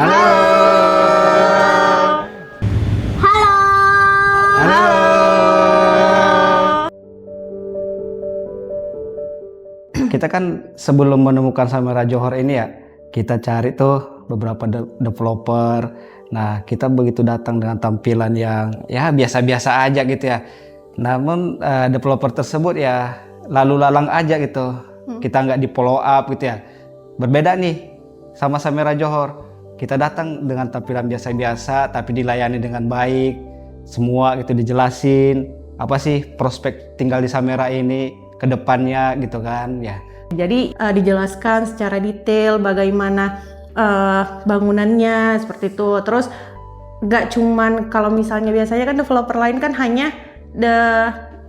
Halo. Halo. Halo. Kita kan sebelum menemukan Sameera Johor ini ya, kita cari tuh beberapa developer. Nah, kita begitu datang dengan tampilan yang ya biasa-biasa aja gitu ya. Namun developer tersebut ya lalu lalang aja gitu. Kita nggak di follow up gitu ya. Berbeda nih sama Sameera Johor. Kita datang dengan tampilan biasa-biasa tapi dilayani dengan baik. Semua gitu dijelasin apa sih prospek tinggal di Sameera ini ke depannya gitu kan ya. Jadi dijelaskan secara detail bagaimana bangunannya seperti itu. Terus nggak cuman kalau misalnya biasanya kan developer lain kan hanya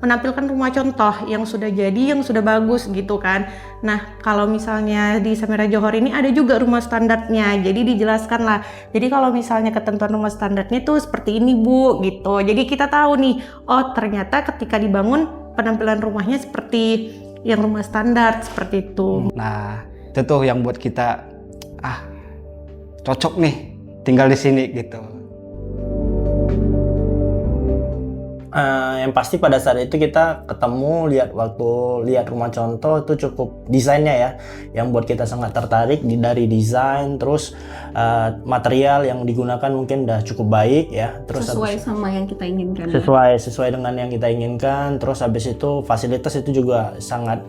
menampilkan rumah contoh yang sudah jadi, yang sudah bagus gitu kan. Nah kalau misalnya di Sameera Johor ini ada juga rumah standarnya, jadi dijelaskan lah. Jadi kalau misalnya ketentuan rumah standarnya tuh seperti ini Bu gitu. Jadi kita tahu nih, oh ternyata ketika dibangun penampilan rumahnya seperti yang rumah standar seperti itu. Nah itu tuh yang buat kita cocok nih tinggal di sini gitu. Yang pasti pada saat itu kita ketemu lihat rumah contoh itu cukup desainnya ya, yang buat kita sangat tertarik dari desain, terus material yang digunakan mungkin udah cukup baik ya, terus Sesuai sama yang kita inginkan. sesuai dengan yang kita inginkan. Terus habis itu fasilitas itu juga sangat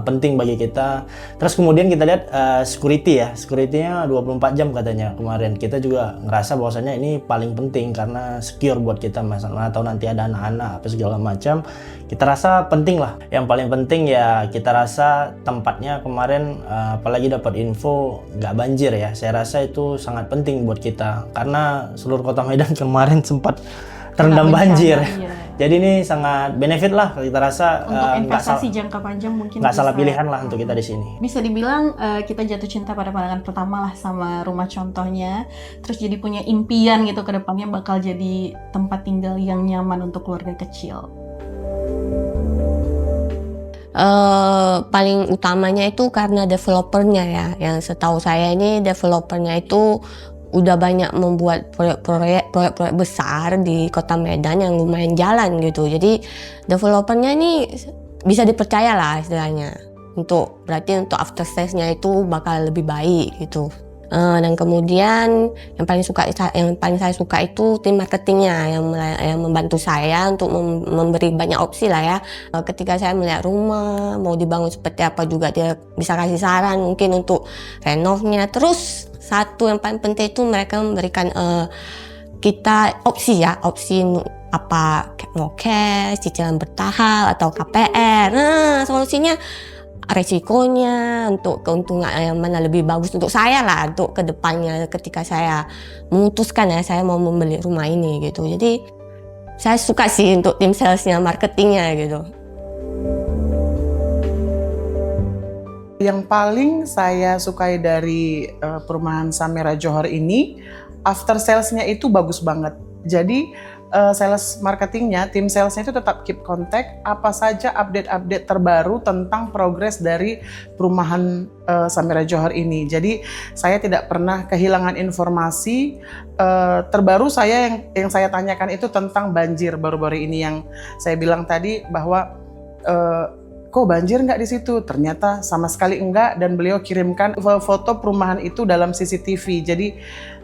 penting bagi kita. Terus kemudian kita lihat security-nya 24 jam katanya kemarin. Kita juga ngerasa bahwasanya ini paling penting karena secure buat kita, masalah atau nanti ada anak apa segala macam, kita rasa penting lah. Yang paling penting ya kita rasa tempatnya kemarin apalagi dapat info nggak banjir ya, saya rasa itu sangat penting buat kita karena seluruh kota Medan kemarin sempat terendam banjir. Iya. Jadi ini sangat benefit lah kita rasa, untuk investasi jangka panjang mungkin nggak salah pilihan lah untuk kita di sini. Bisa dibilang kita jatuh cinta pada pandangan pertama lah sama rumah contohnya, terus jadi punya impian gitu ke depannya bakal jadi tempat tinggal yang nyaman untuk keluarga kecil. Paling utamanya itu karena developernya ya, yang setahu saya ini developernya itu udah banyak membuat proyek besar di kota Medan yang lumayan jalan gitu. Jadi developernya ini bisa dipercaya lah istilahnya. Berarti untuk after sales-nya itu bakal lebih baik gitu. Dan kemudian yang paling saya suka itu tim marketingnya yang membantu saya untuk memberi banyak opsi lah ya. Ketika saya melihat rumah mau dibangun seperti apa juga dia bisa kasih saran mungkin untuk renovnya. Terus satu yang paling penting itu mereka memberikan kita opsi apa mau cash, cicilan bertahap atau KPR. Nah solusinya resikonya untuk keuntungan yang mana lebih bagus untuk saya lah untuk kedepannya ketika saya memutuskan ya saya mau membeli rumah ini gitu. Jadi saya suka sih untuk tim salesnya, marketingnya gitu. Yang paling saya sukai dari perumahan Sameera Johor ini, after salesnya itu bagus banget. Jadi sales marketingnya, tim salesnya itu tetap keep contact apa saja update-update terbaru tentang progres dari perumahan Sameera Johor ini. Jadi saya tidak pernah kehilangan informasi terbaru. Yang saya tanyakan itu tentang banjir baru-baru ini yang saya bilang tadi bahwa kok banjir nggak di situ? Ternyata sama sekali enggak, dan beliau kirimkan foto perumahan itu dalam CCTV. Jadi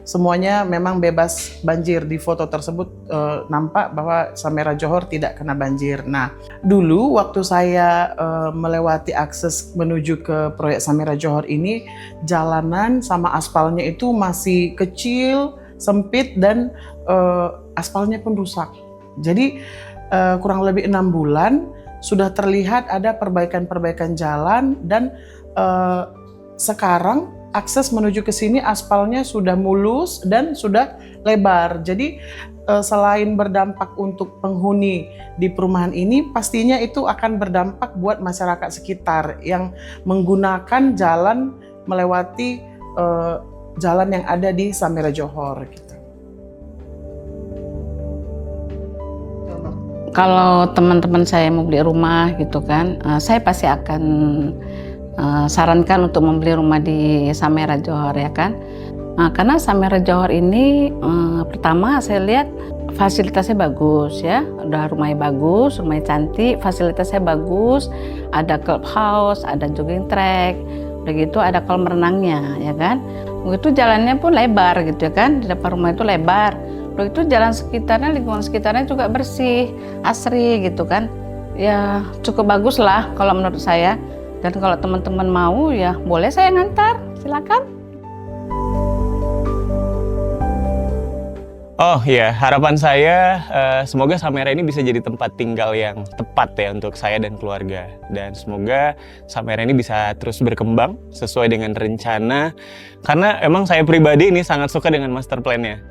semuanya memang bebas banjir. Di foto tersebut nampak bahwa Sameera Johor tidak kena banjir. Nah, dulu waktu saya melewati akses menuju ke proyek Sameera Johor ini, jalanan sama aspalnya itu masih kecil, sempit, dan aspalnya pun rusak. Jadi kurang lebih 6 bulan sudah terlihat ada perbaikan-perbaikan jalan, dan sekarang akses menuju ke sini aspalnya sudah mulus dan sudah lebar. Jadi selain berdampak untuk penghuni di perumahan ini, pastinya itu akan berdampak buat masyarakat sekitar yang menggunakan jalan melewati jalan yang ada di Sameera Johor gitu. Kalau teman-teman saya mau beli rumah gitu kan, saya pasti akan sarankan untuk membeli rumah di Sameera Johor ya kan. Nah, karena Samera Johor ini pertama saya lihat fasilitasnya bagus ya, udah rumahnya bagus, rumahnya cantik, fasilitasnya bagus, ada clubhouse, ada jogging track, udah gitu ada kolam renangnya ya kan. Begitu jalannya pun lebar gitu ya kan, di depan rumah itu lebar. Udah itu jalan sekitarnya, lingkungan sekitarnya juga bersih, asri gitu kan. Ya cukup bagus lah kalau menurut saya. Dan kalau teman-teman mau ya boleh saya ngantar, silakan. Oh ya, harapan saya semoga Samera ini bisa jadi tempat tinggal yang tepat ya untuk saya dan keluarga. Dan semoga Samera ini bisa terus berkembang sesuai dengan rencana. Karena emang saya pribadi ini sangat suka dengan master plan-nya.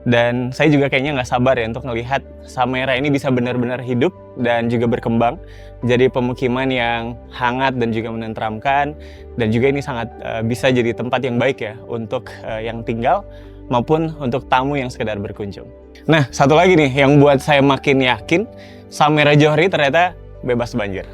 Dan saya juga kayaknya nggak sabar ya untuk melihat Samera ini bisa benar-benar hidup dan juga berkembang. Jadi pemukiman yang hangat dan juga menenteramkan. Dan juga ini sangat bisa jadi tempat yang baik ya untuk yang tinggal maupun untuk tamu yang sekedar berkunjung. Nah, satu lagi nih yang buat saya makin yakin Samera Johor ini ternyata bebas banjir.